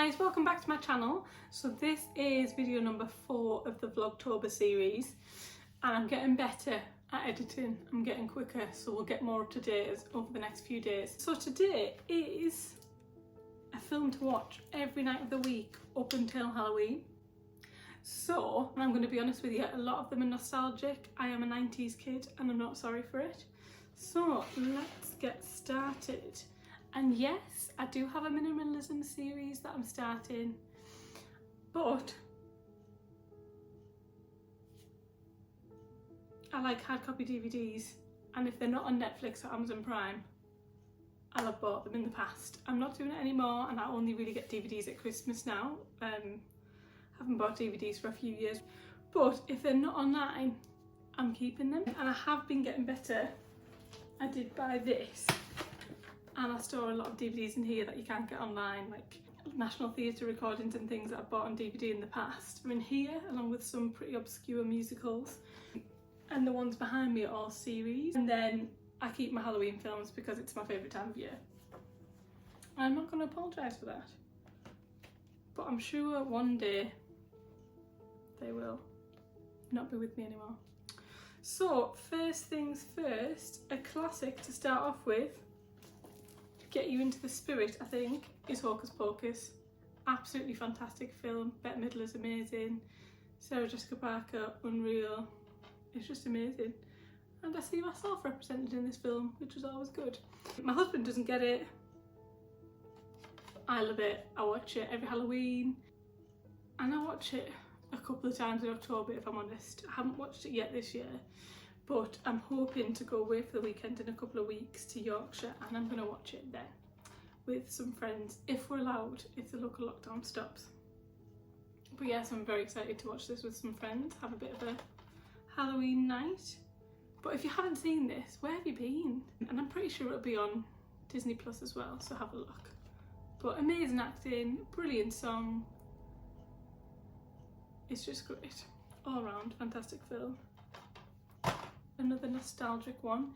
guys, welcome back to my channel. So this is video number 4 of the Vlogtober series, and I'm getting better at editing. I'm getting quicker, so we'll get more up to date over the next few days. So today is a film to watch every night of the week up until Halloween. So, and I'm going to be honest with you, a lot of them are nostalgic. I am a 90s kid and I'm not sorry for it. So let's get started. And yes, I do have a minimalism series that I'm starting, but I like hard copy DVDs, and if they're not on Netflix or Amazon Prime, I'll have bought them in the past. I'm not doing it anymore, and I only really get DVDs at Christmas now. Haven't bought DVDs for a few years, but if they're not online, I'm keeping them. And I have been getting better. I did buy this, and I store a lot of DVDs in here that you can't get online, like National Theatre recordings and things that I've bought on DVD in the past are in here, along with some pretty obscure musicals. And the ones behind me are all series. And then I keep my Halloween films because it's my favourite time of year. I'm not going to apologise for that. But I'm sure one day they will not be with me anymore. So, first things first, a classic to start off with, get you into the spirit, I think, is Hocus Pocus. Absolutely fantastic film. Bette Midler is amazing. Sarah Jessica Parker, unreal. It's just amazing. And I see myself represented in this film, which was always good. My husband doesn't get it. I love it. I watch it every Halloween. And I watch it a couple of times in October, if I'm honest. I haven't watched it yet this year, but I'm hoping to go away for the weekend in a couple of weeks to Yorkshire, and I'm going to watch it then with some friends, if we're allowed, if the local lockdown stops. But yes, I'm very excited to watch this with some friends, have a bit of a Halloween night. But if you haven't seen this, where have you been? And I'm pretty sure it'll be on Disney Plus as well, so have a look. But amazing acting, brilliant song. It's just great. All around, fantastic film. Another nostalgic one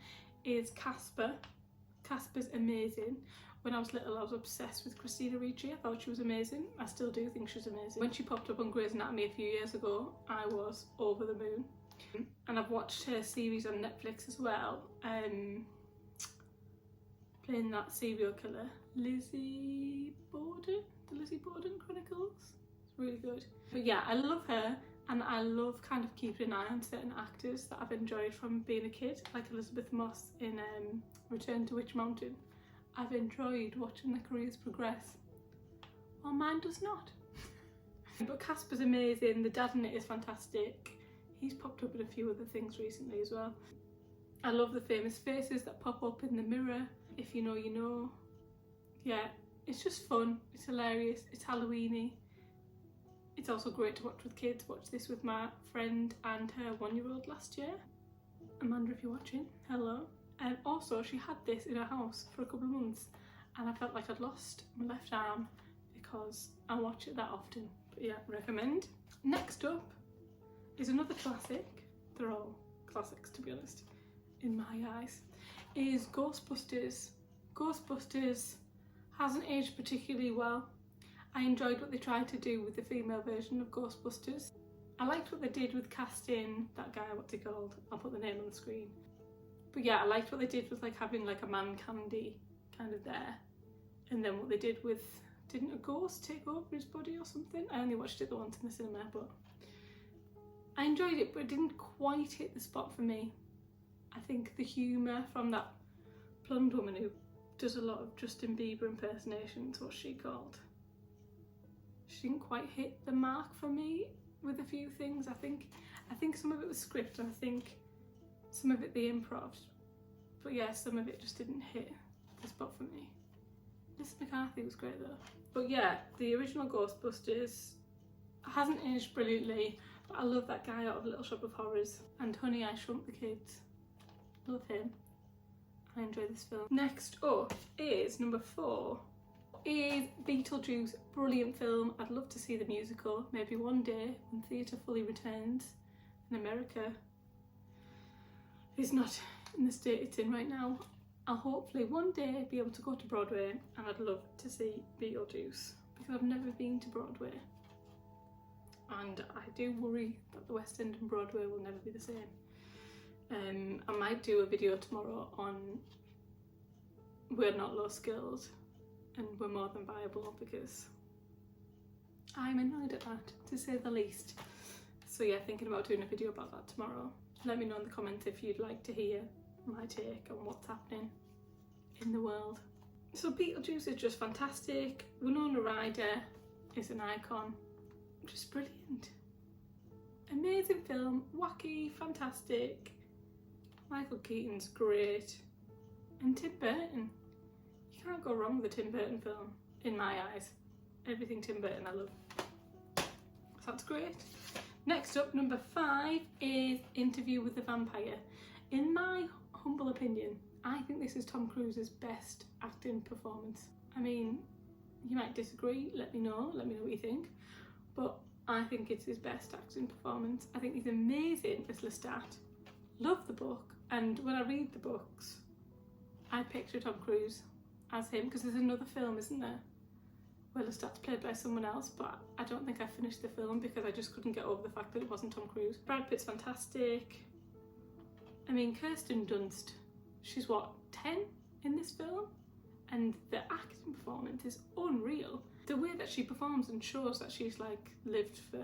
is Casper. Casper's Amazing. When I was little, I was obsessed with Christina Ricci. I thought she was amazing. I still do think she's amazing. When she popped up on Grey's Anatomy a few years ago, I was over the moon. And I've watched her series on Netflix as well, playing that serial killer, Lizzie Borden, the Lizzie Borden Chronicles. It's really good. But yeah, I love her, and I love kind of keeping an eye on certain actors that I've enjoyed from being a kid, like Elizabeth Moss in Return to Witch Mountain. I've enjoyed watching their careers progress, while mine does not. But Casper's amazing, the dad in it is fantastic. He's popped up in a few other things recently as well. I love the famous faces that pop up in the mirror. If you know, you know. Yeah, it's just fun. It's hilarious. It's Halloweeny. It's also great to watch with kids. Watch this with my friend and her 1-year-old last year. Amanda, if you're watching, hello. And also, she had this in her house for a couple of months, and I felt like I'd lost my left arm because I watch it that often. But yeah, recommend. Next up is another classic. They're all classics, to be honest, in my eyes, is Ghostbusters. Ghostbusters hasn't aged particularly well. I enjoyed what they tried to do with the female version of Ghostbusters. I liked what they did with casting that guy, what's he called? I'll put the name on the screen. But yeah, I liked what they did with like having like a man candy kind of there. And then what they did with, didn't a ghost take over his body or something? I only watched it the once in the cinema, but I enjoyed it, but it didn't quite hit the spot for me. I think the humour from that blonde woman who does a lot of Justin Bieber impersonations, what's she called? She didn't quite hit the mark for me with a few things. I think some of it was script, and I think some of it the improv. But yeah, some of it just didn't hit the spot for me. Miss McCarthy was great though. But yeah, the original Ghostbusters hasn't aged brilliantly, but I love that guy out of Little Shop of Horrors and Honey, I Shrunk the Kids. Love him. I enjoy this film. Next up is number 4. Is Beetlejuice. Brilliant film. I'd love to see the musical maybe one day when theatre fully returns in America. It's not in the state it's in right now. I'll hopefully one day be able to go to Broadway, and I'd love to see Beetlejuice because I've never been to Broadway, and I do worry that the West End and Broadway will never be the same. I might do a video tomorrow on we're not low skilled and we're more than viable, because I'm annoyed at that, to say the least. So yeah, thinking about doing a video about that tomorrow. Let me know in the comments if you'd like to hear my take on what's happening in the world. So Beetlejuice is just fantastic. Winona Ryder is an icon. Just brilliant. Amazing film, wacky, fantastic. Michael Keaton's great. And Tim Burton. You can't go wrong with a Tim Burton film, in my eyes. Everything Tim Burton I love. So that's great. Next up, number 5 is Interview with the Vampire. In my humble opinion, I think this is Tom Cruise's best acting performance. I mean, you might disagree, let me know what you think. But I think it's his best acting performance. I think he's amazing as Lestat. Love the book, and when I read the books, I picture Tom Cruise as him, because there's another film, isn't there, where Lestat's played by someone else, but I don't think I finished the film because I just couldn't get over the fact that it wasn't Tom Cruise. Brad Pitt's fantastic. I mean, Kirsten Dunst, she's what, 10 in this film? And the acting performance is unreal. The way that she performs and shows that she's like lived for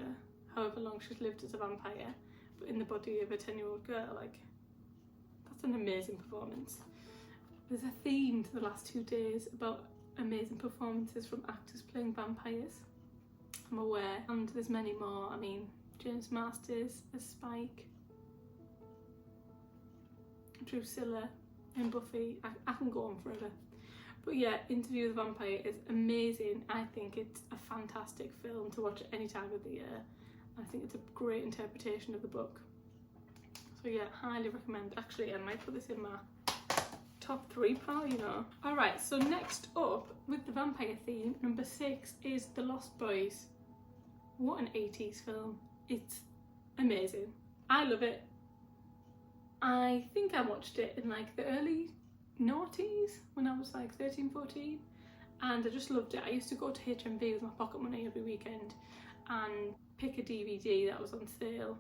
however long she's lived as a vampire, but in the body of a 10-year-old girl, like, that's an amazing performance. There's a theme to the last 2 days about amazing performances from actors playing vampires, I'm aware, and there's many more. I mean, James Masters as Spike, Drusilla in Buffy, I can go on forever. But yeah, Interview with the Vampire is amazing. I think it's a fantastic film to watch at any time of the year. I think it's a great interpretation of the book. So yeah, highly recommend. Actually, I might put this in my top 3 pal, you know. Alright, so next up with the vampire theme, number 6 is The Lost Boys. What an 80s film. It's amazing. I love it. I think I watched it in like the early noughties when I was like 13, 14, and I just loved it. I used to go to HMV with my pocket money every weekend and pick a DVD that was on sale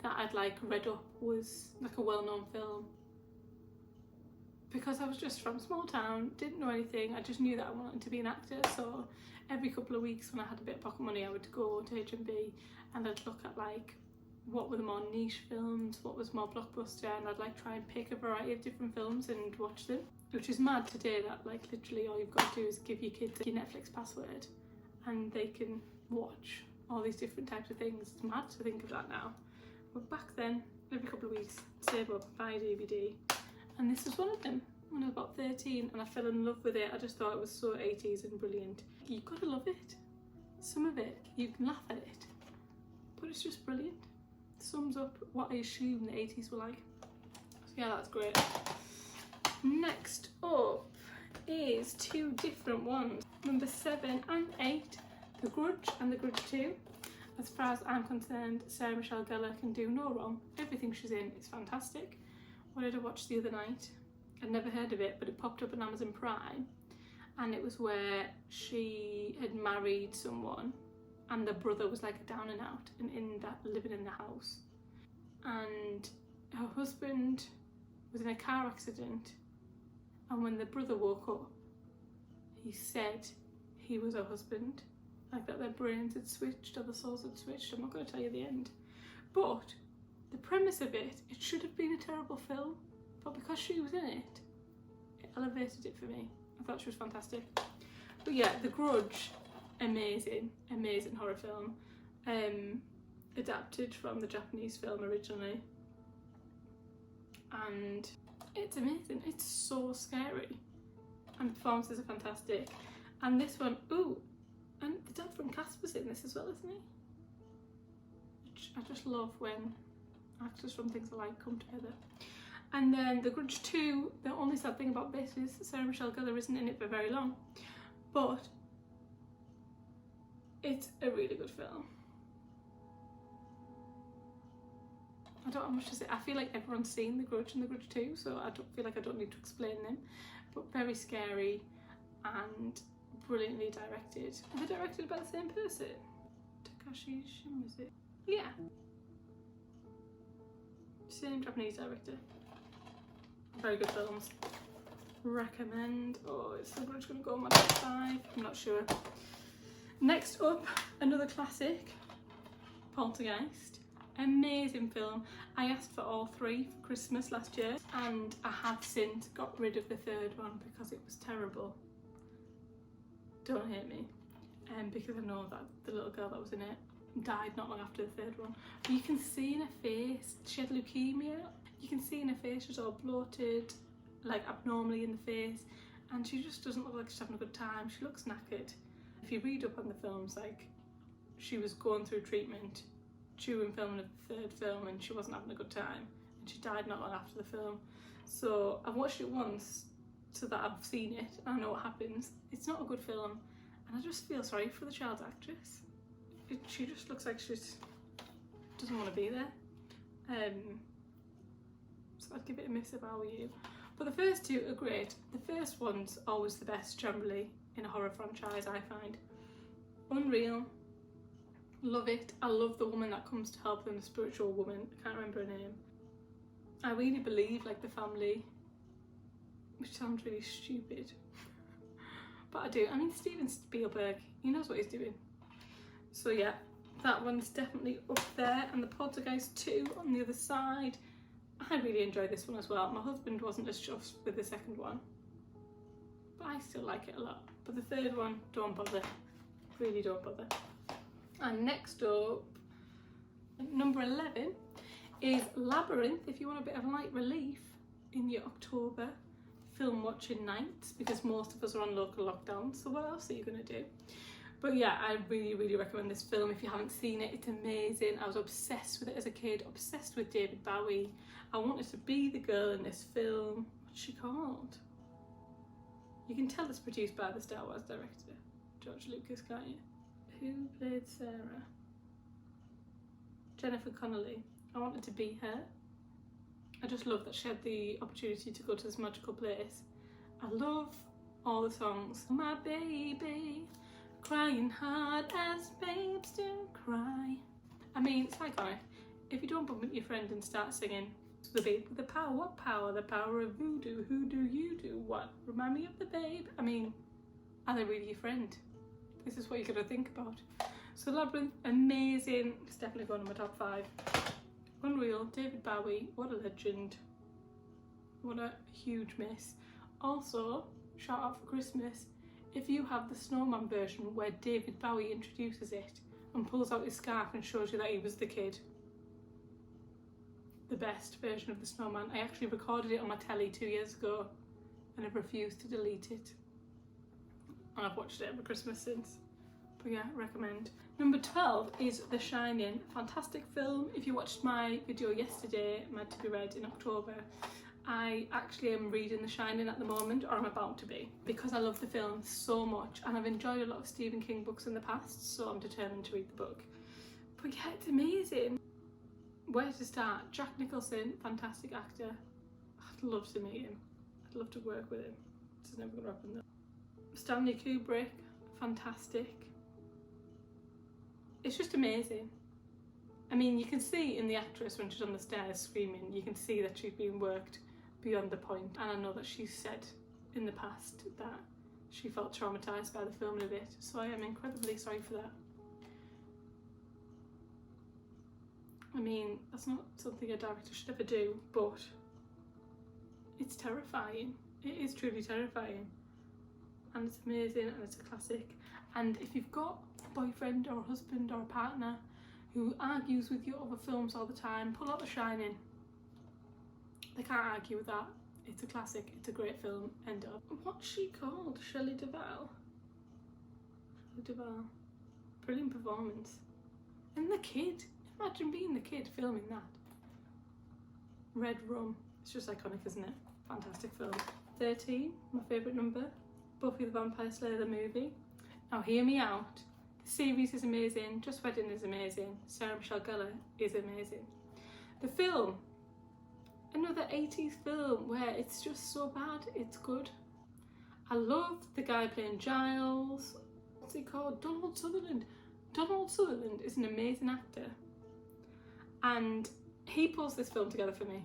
that I'd like read up was like a well-known film. Because I was just from small town, didn't know anything, I just knew that I wanted to be an actor, so every couple of weeks when I had a bit of pocket money I would go to HMV and I'd look at like what were the more niche films, what was more blockbuster, and I'd like try and pick a variety of different films and watch them. Which is mad today that like literally all you've got to do is give your kids your Netflix password and they can watch all these different types of things. It's mad to think of that now. But back then, every couple of weeks, save up, buy a DVD. And this was one of them when I was about 13 and I fell in love with it. I just thought it was so 80s and brilliant. You've got to love it. Some of it, you can laugh at it, but it's just brilliant. Sums up what I assume the 80s were like. So yeah, that's great. Next up is 2 different ones. Number 7 and 8, The Grudge and The Grudge II. As far as I'm concerned, Sarah Michelle Gellar can do no wrong. Everything she's in is fantastic. What did I watch the other night? I'd never heard of it, but it popped up on Amazon Prime, and it was where she had married someone and the brother was like a down and out and living in the house, and her husband was in a car accident, and when the brother woke up he said he was her husband, like that their brains had switched or the souls had switched. I'm not going to tell you the end, but the premise of it should have been a terrible film, but because she was in it, it elevated it for me. I thought she was fantastic. But yeah, The Grudge, amazing, amazing horror film. Adapted from the Japanese film originally. And it's amazing, it's so scary. And the performances are fantastic. And this one, ooh, and the dad from Casper's in this as well, isn't he? Which I just love when actors from things I like come together. And then The Grudge II, the only sad thing about this is Sarah Michelle Gellar isn't in it for very long, but it's a really good film. I don't have much to say. I feel like everyone's seen The Grudge and The Grudge II, so I don't feel like I don't need to explain them, but very scary and brilliantly directed. Are they directed by the same person? Takashi Shimizu? Yeah. Same Japanese director. Very good films. Recommend. Oh, is The Grudge going to go on my top 5? I'm not sure. Next up, another classic, Poltergeist. Amazing film. I asked for all 3 for Christmas last year, and I have since got rid of the 3rd one because it was terrible. Don't hate me. Because I know that the little girl that was in it died not long after the 3rd one. But you can see in her face, she had leukemia. You can see in her face she's all bloated, like abnormally in the face, and she just doesn't look like she's having a good time. She looks knackered. If you read up on the films, like, she was going through treatment during filming of the 3rd film and she wasn't having a good time, and she died not long after the film. So I've watched it once so that I've seen it and I know what happens. It's not a good film, and I just feel sorry for the child actress. She just looks like she doesn't want to be there. So I'd give it a miss if I were you. But the first 2 are great. The first one's always the best generally in a horror franchise, I find. Unreal. Love it. I love the woman that comes to help them, the spiritual woman. I can't remember her name. I really believe, like, the family, which sounds really stupid. But I do. I mean, Steven Spielberg, he knows what he's doing. So yeah, that one's definitely up there. And the Poltergeist 2 on the other side. I really enjoyed this one as well. My husband wasn't as chuffed with the 2nd one, but I still like it a lot. But the 3rd one, don't bother. Really don't bother. And next up, number 11 is Labyrinth. If you want a bit of light relief in your October film watching nights, because most of us are on local lockdown, so what else are you going to do? But yeah, I really recommend this film. If you haven't seen it, it's amazing. I was obsessed with it as a kid, obsessed with David Bowie. I wanted to be the girl in this film. What's she called? You can tell it's produced by the Star Wars director, George Lucas, can't you? Who played Sarah? Jennifer Connelly. I wanted to be her. I just love that she had the opportunity to go to this magical place. I love all the songs. My baby, crying hard as babes do cry. I mean, it's iconic. If you don't bump into your friend and start singing, the babe with the power, what power? The power of voodoo. Who do you do? What? Remind me of the babe. I mean, are they really your friend? This is what you gotta think about. So Labyrinth, amazing. It's definitely going in my top 5. Unreal. David Bowie, what a legend. What a huge miss. Also, shout out for Christmas, if you have the Snowman version where David Bowie introduces it and pulls out his scarf and shows you that he was the kid. The best version of the Snowman. I actually recorded it on my telly 2 years ago and I've refused to delete it. And I've watched it every Christmas since. But yeah, recommend. Number 12 is The Shining. Fantastic film. If you watched my video yesterday, meant to be read in October, I actually am reading The Shining at the moment, or I'm about to be, because I love the film so much and I've enjoyed a lot of Stephen King books in the past, so I'm determined to read the book. But yeah, it's amazing. Where to start? Jack Nicholson, fantastic actor. I'd love to meet him. I'd love to work with him. It's never going to happen though. Stanley Kubrick, fantastic. It's just amazing. I mean, you can see in the actress when she's on the stairs screaming, you can see that she's being worked beyond the point. And I know that she's said in the past that she felt traumatised by the filming of it. So I am incredibly sorry for that. I mean, that's not something a director should ever do, but it's terrifying. It is truly terrifying. And it's amazing and it's a classic. And if you've got a boyfriend or a husband or a partner who argues with you over films all the time, pull out The Shining. They can't argue with that. It's a classic, it's a great film, end of. What's she called? Shelley Duvall? Shelley Duvall. Brilliant performance. And the kid. Imagine being the kid filming that. Red Rum. It's just iconic, isn't it? Fantastic film. 13, my favourite number. Buffy the Vampire Slayer the movie. Now hear me out. The series is amazing. Just Wedding is amazing. Sarah Michelle Gellar is amazing. The film, another 80s film where it's just so bad, it's good. I love the guy playing Giles. What's he called? Donald Sutherland. Donald Sutherland is an amazing actor. And he pulls this film together for me.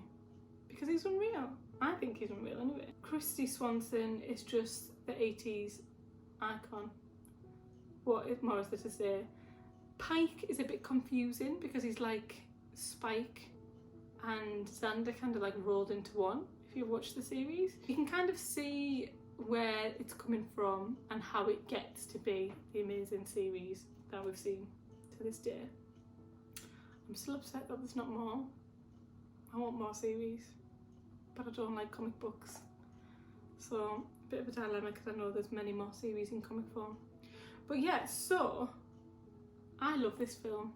Because he's unreal. I think he's unreal anyway. Christy Swanson is just the 80s icon. What more is there to say? Pike is a bit confusing because he's like Spike and Xander kind of like rolled into one. If you watch the series, you can kind of see where it's coming from and how it gets to be the amazing series that we've seen to this day. I'm still upset that there's not more. I want more series, but I don't like comic books. So a bit of a dilemma because I know there's many more series in comic form. But yeah, so I love this film.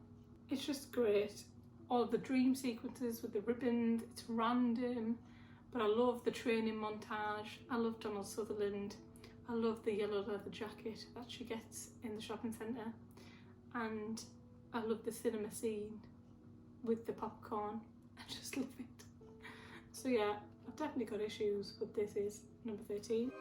It's just great. All of the dream sequences with the ribbons, it's random, but I love the training montage. I love Donald Sutherland. I love the yellow leather jacket that she gets in the shopping centre. And I love the cinema scene with the popcorn. I just love it. So yeah, I've definitely got issues, but this is number 13.